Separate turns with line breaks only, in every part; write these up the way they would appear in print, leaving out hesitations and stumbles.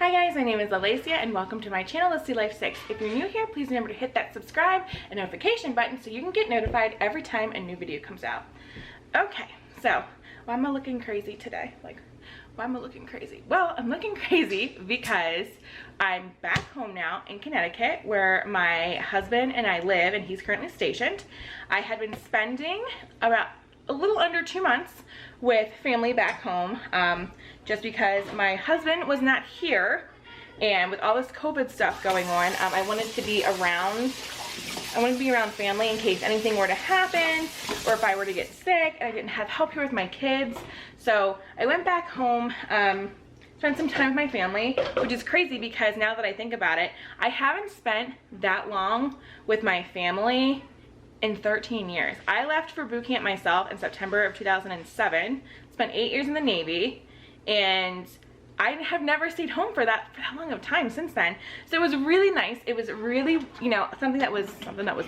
Hi guys, my name is Alacia and welcome to my channel, Let's See Life 6. If you're new here, please remember to hit that subscribe and notification button so you can get notified every time a new video comes out. Okay, so why am I looking crazy today? Why am I looking crazy? Well, I'm looking crazy because I'm back home now in Connecticut where my husband and I live and he's currently stationed. I had been spending about a little under 2 months with family back home just because my husband was not here, and with all this COVID stuff going on, I wanted to be around family in case anything were to happen or if I were to get sick and I didn't have help here with my kids. So I went back home, spent some time with my family, which is crazy because now that I think about it, I haven't spent that long with my family in 13 years. I left for boot camp myself in September of 2007, spent 8 years in the Navy, and I have never stayed home for that long of time since then. So it was really nice. It was really, you know, something that was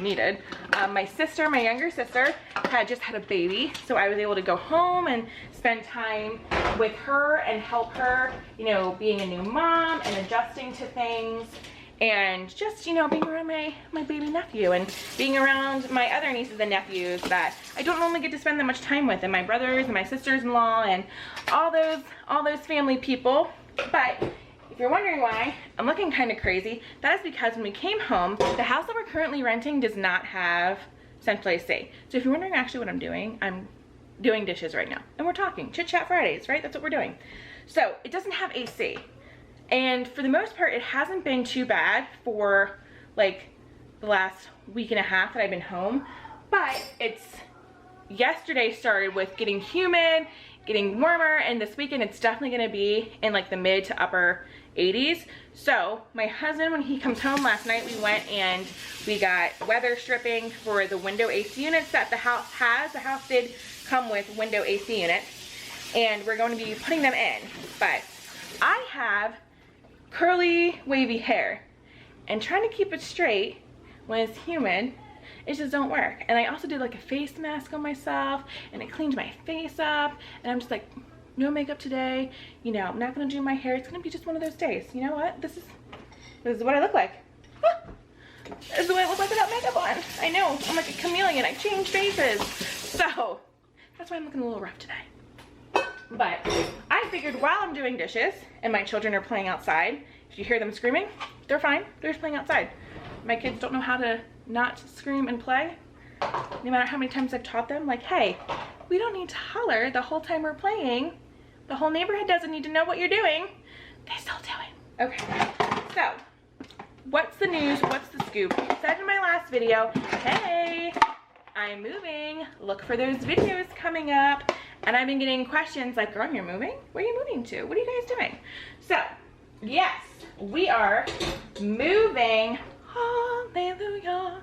needed. My younger sister, had just had a baby, so I was able to go home and spend time with her and help her, you know, being a new mom and adjusting to things. And just, you know, being around my baby nephew and being around my other nieces and nephews that I don't normally get to spend that much time with, and my brothers and my sisters-in-law and all those family people. But if you're wondering why I'm looking kind of crazy, that is because when we came home, the house that we're currently renting does not have central AC. So if you're wondering actually what I'm doing dishes right now, and we're talking Chit Chat Fridays, right? That's what we're doing. So it doesn't have AC. And for the most part, it hasn't been too bad for like the last week and a half that I've been home. But yesterday started with getting humid, getting warmer, and this weekend it's definitely gonna be in like the mid to upper 80s. So my husband, when he comes home last night, we went and we got weather stripping for the window AC units that the house has. The house did come with window AC units, and we're going to be putting them in. But I have curly wavy hair, and trying to keep it straight when it's humid, it just don't work. And I also did like a face mask on myself, and it cleaned my face up, and I'm just like, no makeup today, you know, I'm not gonna do my hair. It's gonna be just one of those days. You know what, this is what I look like. This is what I look like without makeup on. I know, I'm like a chameleon, I change faces. So that's why I'm looking a little rough today. But I figured while I'm doing dishes and my children are playing outside, if you hear them screaming, they're fine. They're just playing outside. My kids don't know how to not scream and play. No matter how many times I've taught them, like, hey, we don't need to holler the whole time we're playing. The whole neighborhood doesn't need to know what you're doing. They still do it. Okay, so what's the news? What's the scoop? I said in my last video, hey, I'm moving. Look for those videos coming up. And I've been getting questions like, girl, you're moving? Where are you moving to? What are you guys doing? So, yes, we are moving. Hallelujah.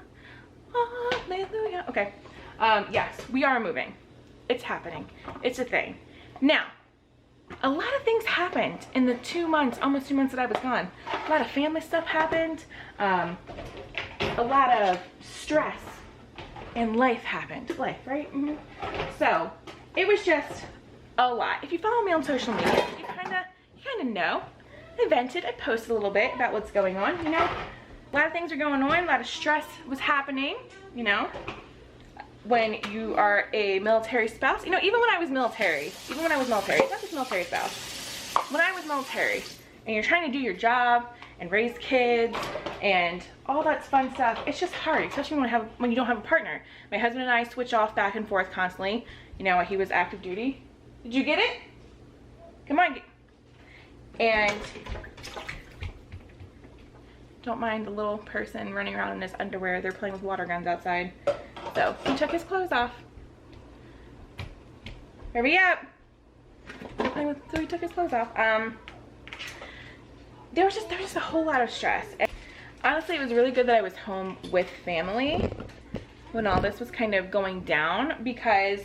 Hallelujah. Okay. Yes, we are moving. It's happening. It's a thing. Now, a lot of things happened in the 2 months, almost 2 months that I was gone. A lot of family stuff happened. A lot of stress and life happened. Life, right? Mm-hmm. So, it was just a lot. If you follow me on social media, you kind of know. I vented, I posted a little bit about what's going on, you know. A lot of things are going on, a lot of stress was happening, you know. When you are a military spouse, you know, even when I was military, not just military spouse, when I was military, and you're trying to do your job and raise kids and all that fun stuff, it's just hard, especially when you don't have a partner. My husband and I switch off back and forth constantly. You know, he was active duty. Did you get it? Come on. And don't mind the little person running around in his underwear. They're playing with water guns outside. So he took his clothes off. Hurry up. So he took his clothes off. There was just a whole lot of stress. And honestly, it was really good that I was home with family when all this was kind of going down, because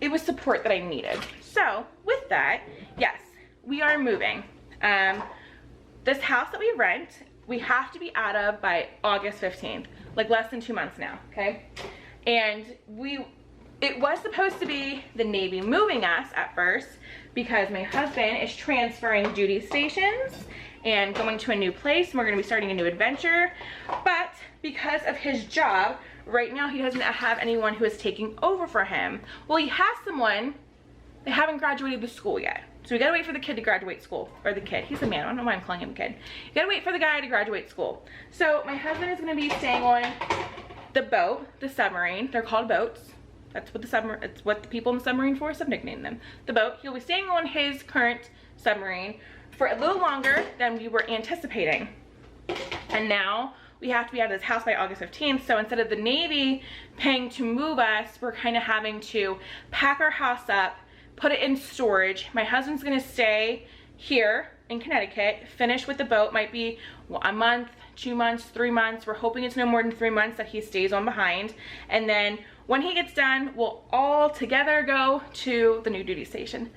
it was support that I needed. So with that, yes, we are moving. This house that we rent, we have to be out of by August 15th, like less than 2 months now, okay? And it was supposed to be the Navy moving us at first because my husband is transferring duty stations and going to a new place, and we're gonna be starting a new adventure. But because of his job, right now he doesn't have anyone who is taking over for him. Well, he has someone, they haven't graduated the school yet. So we gotta wait for the kid to graduate school, or the kid, he's a man, I don't know why I'm calling him a kid. You gotta wait for the guy to graduate school. So my husband is gonna be staying on the boat, the submarine, they're called boats. That's what the submarine, it's what the people in the submarine force have nicknamed them. The boat, he'll be staying on his current submarine for a little longer than we were anticipating. And now we have to be out of this house by August 15th. So instead of the Navy paying to move us, we're kind of having to pack our house up, put it in storage. My husband's gonna stay here in Connecticut, finish with the boat, might be a month, 2 months, 3 months. We're hoping it's no more than 3 months that he stays on behind. And then when he gets done, we'll all together go to the new duty station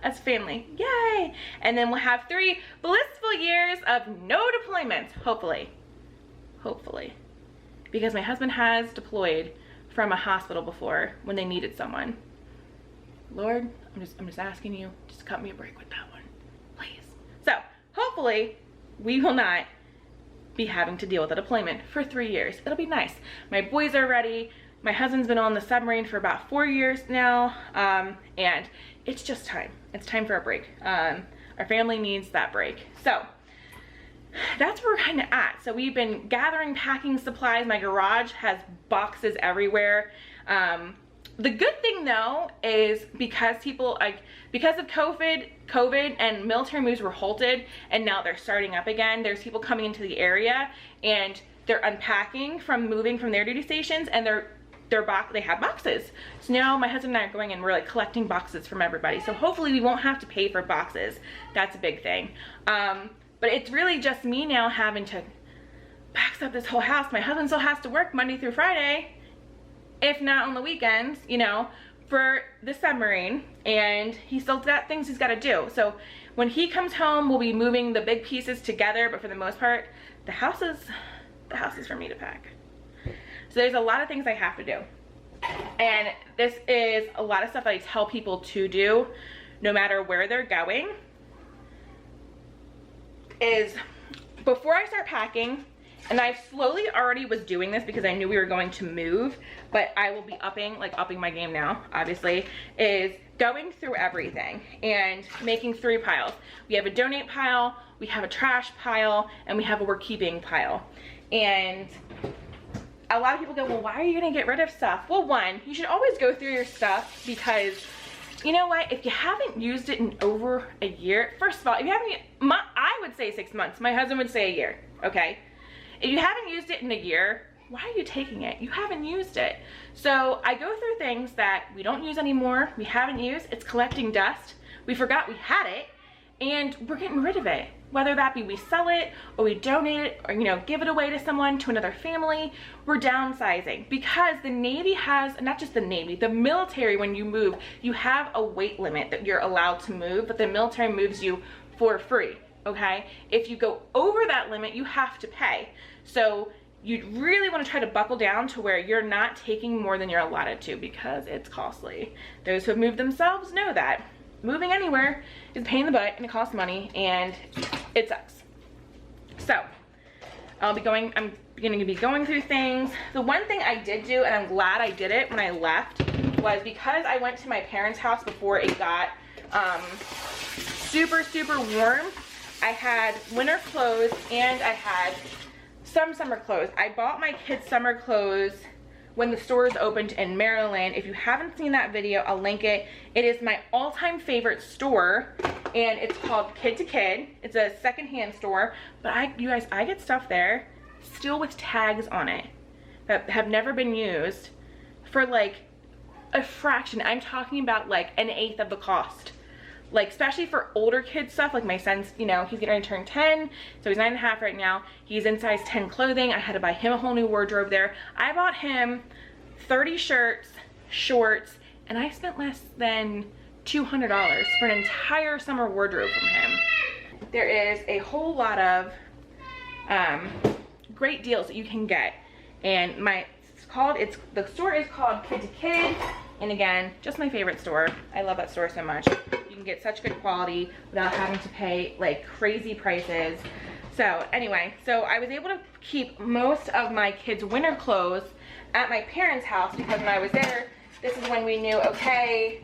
as family, yay! And then we'll have 3 blissful years of no deployments, hopefully. Hopefully. Because my husband has deployed from a hospital before when they needed someone. Lord, I'm just asking you, just cut me a break with that one, please. So, hopefully, we will not be having to deal with a deployment for 3 years. It'll be nice. My boys are ready. My husband's been on the submarine for about 4 years now, and it's just time. It's time for a break. Our family needs that break. So that's where we're kind of at. So we've been gathering packing supplies. My garage has boxes everywhere. The good thing though is because of COVID and military moves were halted and now they're starting up again, there's people coming into the area and they're unpacking from moving from their duty stations, and they have boxes. So now my husband and I are going and we're like collecting boxes from everybody. So hopefully we won't have to pay for boxes. That's a big thing. But it's really just me now having to box up this whole house. My husband still has to work Monday through Friday, if not on the weekends, you know, for the submarine, and he still got things he's got to do. So when he comes home, we'll be moving the big pieces together, but for the most part, the house is for me to pack. So there's a lot of things I have to do. And this is a lot of stuff that I tell people to do no matter where they're going, is before I start packing, and I slowly already was doing this because I knew we were going to move, but I will be upping my game now, obviously, is going through everything and making 3 piles. We have a donate pile, we have a trash pile, and we have a we're keeping pile. And a lot of people go, well, why are you gonna get rid of stuff? Well, one, you should always go through your stuff because you know what, if you haven't used it in over a year, first of all, if you haven't, I would say 6 months, my husband would say a year, okay? If you haven't used it in a year, why are you taking it? You haven't used it. So I go through things that we don't use anymore, we haven't used, it's collecting dust, we forgot we had it, and we're getting rid of it. Whether that be we sell it, or we donate it, or, you know, give it away to someone, to another family, we're downsizing. Because the Navy has, not just the Navy, the military, when you move, you have a weight limit that you're allowed to move, but the military moves you for free, okay? If you go over that limit, you have to pay. So you really want to try to buckle down to where you're not taking more than you're allotted to, because it's costly. Those who have moved themselves know that. Moving anywhere is a pain in the butt, and it costs money, and it sucks. So I'm going to be going through things. The one thing I did do, and I'm glad I did it when I left, was because I went to my parents' house before it got super warm. I had winter clothes and I had some summer clothes. I bought my kids summer clothes when the stores opened in Maryland. If you haven't seen that video, I'll link it. It is my all-time favorite store, and it's called Kid to Kid. It's a secondhand store, but you guys, I get stuff there still with tags on it that have never been used for like a fraction. I'm talking about like 1/8 of the cost. Like, especially for older kid stuff, like my son's, you know, he's getting ready to turn 10, so he's 9.5 right now. He's in size 10 clothing. I had to buy him a whole new wardrobe there. I bought him 30 shirts, shorts, and I spent less than $200 for an entire summer wardrobe from him. There is a whole lot of great deals that you can get, and the store is called Kid to Kid, And again, just my favorite store. I love that store so much. You can get such good quality without having to pay like crazy prices. So anyway, so I was able to keep most of my kids' winter clothes at my parents' house because when I was there, this is when we knew, okay,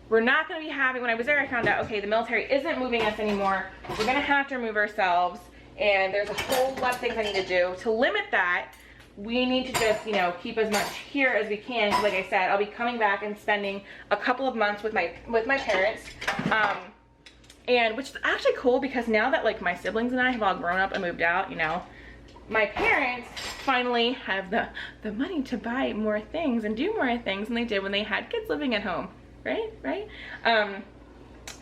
we're not going to be having, when I was there I found out, okay, the military isn't moving us anymore. We're going to have to remove ourselves, and there's a whole lot of things I need to do. To limit that, we need to just, you know, keep as much here as we can. Like I said, I'll be coming back and spending a couple of months with my parents. And which is actually cool because now that like my siblings and I have all grown up and moved out, you know, my parents finally have the money to buy more things and do more things than they did when they had kids living at home, right?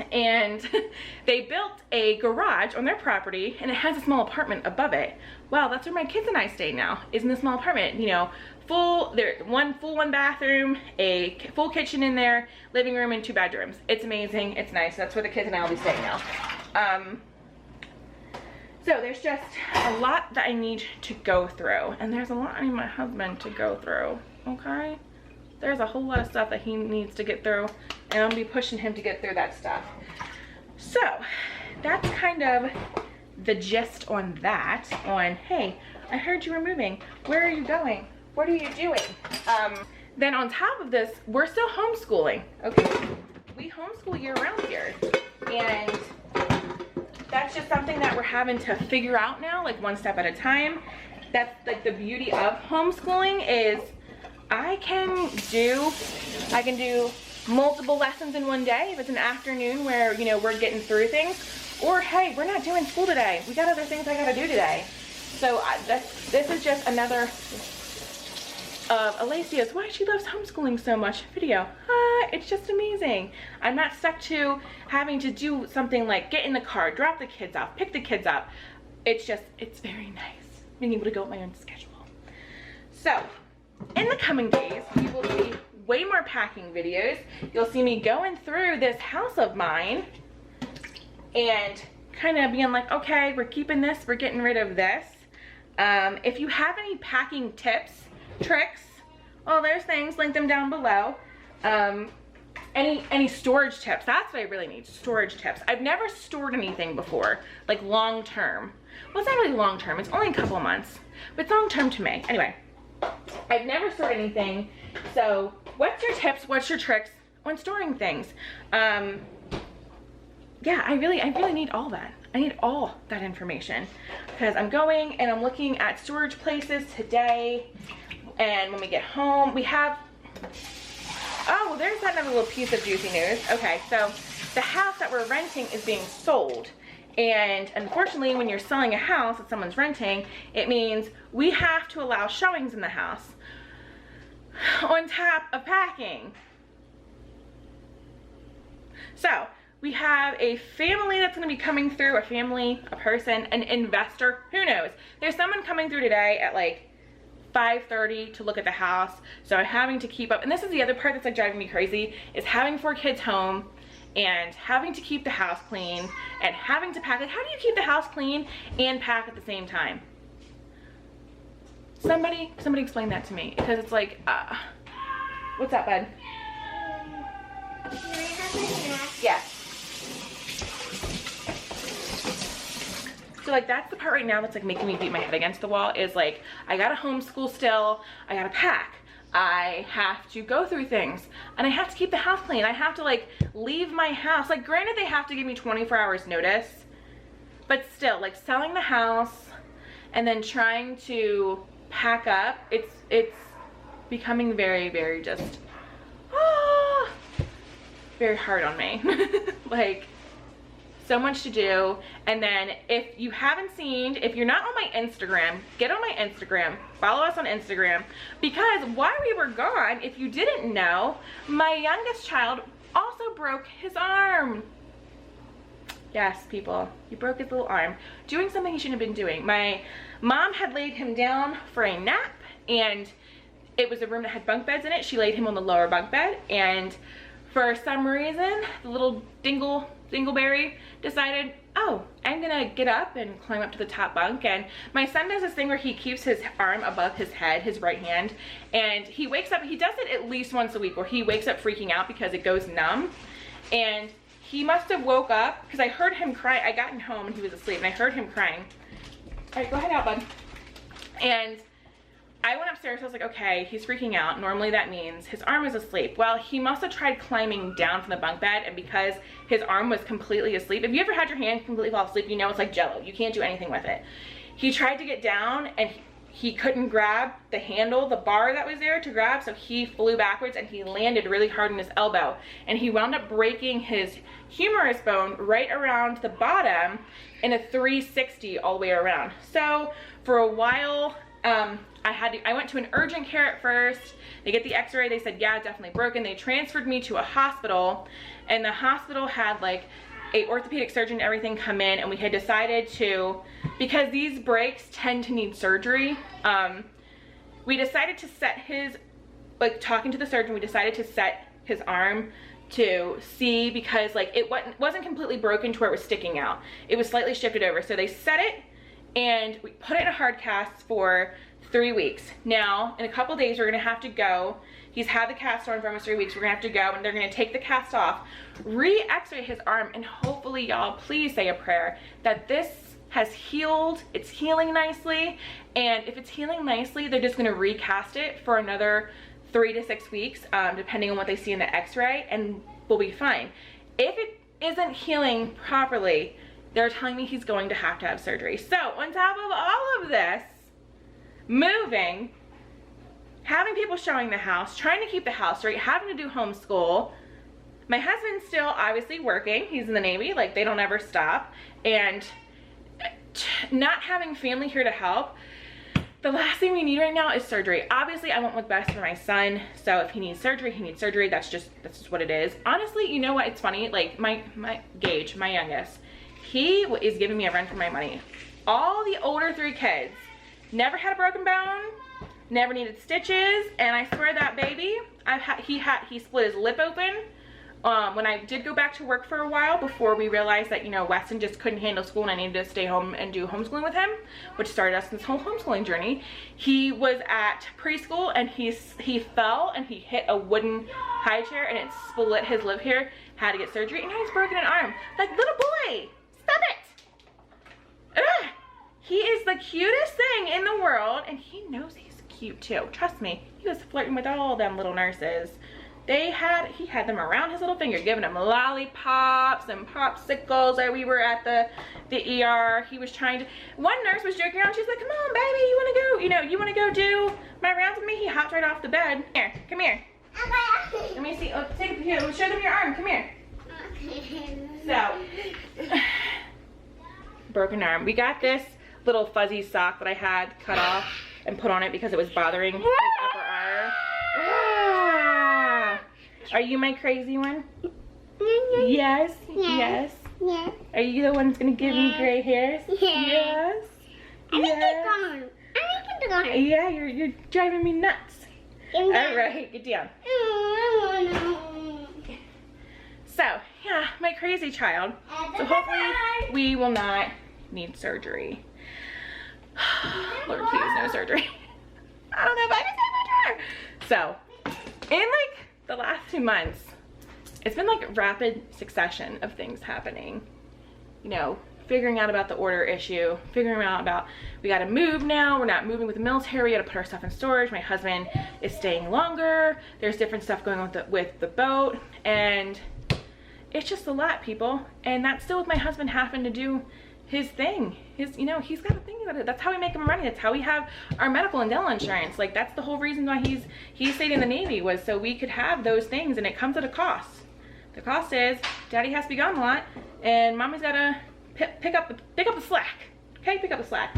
And they built a garage on their property and it has a small apartment above it. Well, that's where my kids and I stay now, is in the small apartment, you know, one bathroom, a full kitchen in there, living room and 2 bedrooms. It's amazing, it's nice. That's where the kids and I will be staying now. So there's just a lot that I need to go through, and there's a lot I need my husband to go through, okay? There's a whole lot of stuff that he needs to get through, and I'm gonna be pushing him to get through that stuff. So that's kind of the gist on that, on, hey, I heard you were moving. Where are you going? What are you doing? Then on top of this, we're still homeschooling, okay? We homeschool year round here, and that's just something that we're having to figure out now, like one step at a time. That's like the beauty of homeschooling is I can do multiple lessons in one day if it's an afternoon where, you know, we're getting through things, or hey, we're not doing school today. We got other things I gotta do today. So this is just another Alessia's why she loves homeschooling so much video. It's just amazing. I'm not stuck to having to do something like get in the car, drop the kids off, pick the kids up. It's very nice being able to go at my own schedule. So in the coming days, you will see way more packing videos. You'll see me going through this house of mine and kind of being like, okay, we're keeping this, we're getting rid of this. If you have any packing tips, tricks, all those things, link them down below. Any storage tips, that's what I really need, storage tips. I've never stored anything before, like long term. Well, it's not really long term, it's only a couple months, but it's long term to me. Anyway, I've never stored anything, so what's your tips, what's your tricks on storing things? Yeah, I really need all that. I need all that information because I'm going and I'm looking at storage places today, and when we get home, we have, oh, well, there's that another little piece of juicy news. Okay, so the house that we're renting is being sold. And unfortunately, when you're selling a house that someone's renting, it means we have to allow showings in the house on top of packing. So we have a family that's going to be coming through, a person, an investor, who knows. There's someone coming through today at like 5:30 to look at the house, so I'm having to keep up. And this is the other part that's like driving me crazy, is having 4 kids home and having to keep the house clean and having to pack. Like, how do you keep the house clean and pack at the same time? Somebody explain that to me, because it's like, what's up, bud? Yeah. So like that's the part right now that's like making me beat my head against the wall, is like I gotta homeschool still, I gotta pack, I have to go through things, and I have to keep the house clean. I have to like leave my house. Like granted they have to give me 24 hours notice, but still, like selling the house and then trying to pack up, it's becoming very, very just very hard on me. Like so much to do. And then if you haven't seen, if you're not on my Instagram, get on my Instagram, follow us on Instagram, because while we were gone, if you didn't know, my youngest child also broke his arm. Yes, people, he broke his little arm doing something he shouldn't have been doing. My mom had laid him down for a nap, and it was a room that had bunk beds in it. She laid him on the lower bunk bed, and for some reason the little dingle Dingleberry decided, oh, I'm gonna get up and climb up to the top bunk. And my son does this thing where he keeps his arm above his head, his right hand, and he wakes up, he does it at least once a week, where he wakes up freaking out because it goes numb. And he must have woke up, because I heard him cry. I got him home and he was asleep, and I heard him crying. All right, go ahead out, bud. And I went upstairs, I was like, okay, he's freaking out. Normally that means his arm is asleep. Well, he must have tried climbing down from the bunk bed, and because his arm was completely asleep, if you ever had your hand completely fall asleep, you know it's like Jello. You can't do anything with it. He tried to get down and he couldn't grab the handle, the bar that was there to grab, so he flew backwards and he landed really hard on his elbow. And he wound up breaking his humerus bone right around the bottom in a 360 all the way around. So for a while, I went to an urgent care at first. They get the x-ray, they said, yeah, definitely broken. They transferred me to a hospital, and the hospital had like a orthopedic surgeon and everything come in, and we had decided to, because these breaks tend to need surgery, we decided to set his, like talking to the surgeon, we decided to set his arm to see, because like it wasn't completely broken to where it was sticking out. It was slightly shifted over. So they set it and we put it in a hard cast for 3 weeks. Now, in a couple days, we're gonna have to go. He's had the cast on for almost 3 weeks. We're gonna have to go, and they're gonna take the cast off, re-x-ray his arm, and hopefully, y'all, please say a prayer that this has healed. It's healing nicely, and if it's healing nicely, they're just gonna recast it for another 3 to 6 weeks, depending on what they see in the x-ray, and we'll be fine. If it isn't healing properly, they're telling me he's going to have surgery. So on top of all of this, moving, having people showing the house, trying to keep the house right, having to do homeschool, my husband's still obviously working. He's in the Navy, like they don't ever stop, and not having family here to help. The last thing we need right now is surgery. Obviously, I want what's best for my son, so if he needs surgery, he needs surgery. That's just what it is. Honestly, you know what? It's funny. Like my Gage, my youngest, he is giving me a run for my money. All the older 3 kids never had a broken bone, never needed stitches, and I swear that baby, he split his lip open. When I did go back to work for a while, before we realized that, you know, Weston just couldn't handle school and I needed to stay home and do homeschooling with him, which started us this whole homeschooling journey. He was at preschool and he fell and he hit a wooden high chair and it split his lip here, had to get surgery, and now he's broken an arm. Like, little boy, stop it. Ugh. He is the cutest thing in the world, and he knows he's cute too. Trust me, he was flirting with all them little nurses. He had them around his little finger, giving them lollipops and popsicles. We were at the ER. He was trying to, one nurse was joking around. She's like, come on, baby, you want to go, you know, you want to go do my rounds with me? He hopped right off the bed. Here, come here. Let me see, take a picture. Let me show them your arm. Come here. So, broken arm. We got this little fuzzy sock that I had cut off and put on it because it was bothering his upper arm. Are you my crazy one? Yes? Yes?
Yes.
Are you the one that's going to give me gray hairs? Yes?
Yes.
Yeah, you're driving me nuts. Alright, get down. So, yeah, my crazy child. So hopefully we will not need surgery. Lord, please, no surgery. I don't know if I can say much more. So, in like the last 2 months, it's been like rapid succession of things happening. You know, figuring out about the order issue, figuring out about, we gotta move now, we're not moving with the military, we gotta put our stuff in storage, my husband is staying longer, there's different stuff going on with the boat, and it's just a lot, people. And that's still with my husband having to do his thing. You know, he's got a thing about it. That's how we make him money. That's how we have our medical and dental insurance. Like, that's the whole reason why he stayed in the Navy, was so we could have those things, and it comes at a cost. The cost is daddy has to be gone a lot, and mommy's gotta pick up the slack. Okay, pick up the slack.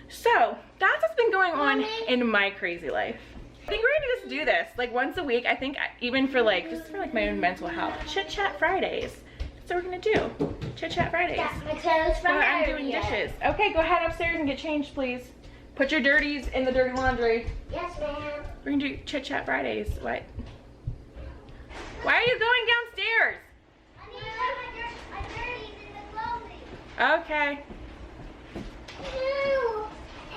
So that's what's been going on in my crazy life. I think we're gonna just do this like once a week. I think even for like, just for like my own mental health. Chit Chat Fridays. That's what we're gonna do. Chit Chat Fridays. While I'm doing dishes. Okay, go ahead upstairs and get changed, please. Put your dirties in the dirty laundry.
Yes, ma'am.
We're gonna do Chit Chat Fridays. What? Why are you going downstairs? Okay.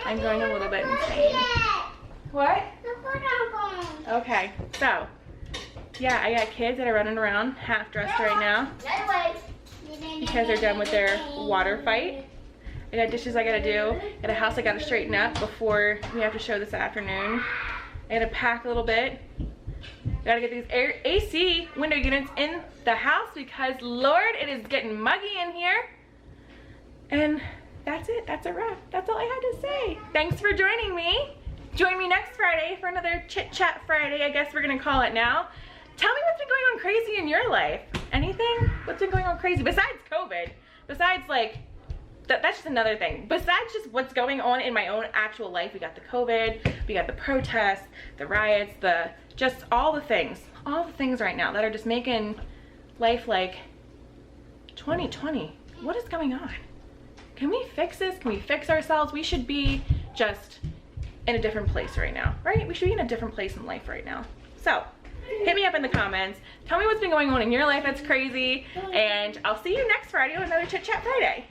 I'm going a little bit insane. What? Okay, so, yeah, I got kids that are running around half dressed right now because they're done with their water fight. I got dishes I gotta do, got a house I gotta straighten up before we have to show this afternoon. I gotta pack a little bit. Gotta get these AC window units in the house because, Lord, it is getting muggy in here. And that's it, that's a wrap. That's all I had to say. Thanks for joining me. Join me next Friday for another Chit Chat Friday, I guess we're gonna call it now. Tell me what's been going on crazy in your life. Anything? What's been going on crazy? Besides COVID, besides like, that's just another thing. Besides just what's going on in my own actual life, we got the COVID, we got the protests, the riots, just all the things right now that are just making life like 2020. What is going on? Can we fix this? Can we fix ourselves? We should be just in a different place right now, right? We should be in a different place in life right now. So, hit me up in the comments. Tell me what's been going on in your life that's crazy, and I'll see you next Friday on another Chit Chat Friday.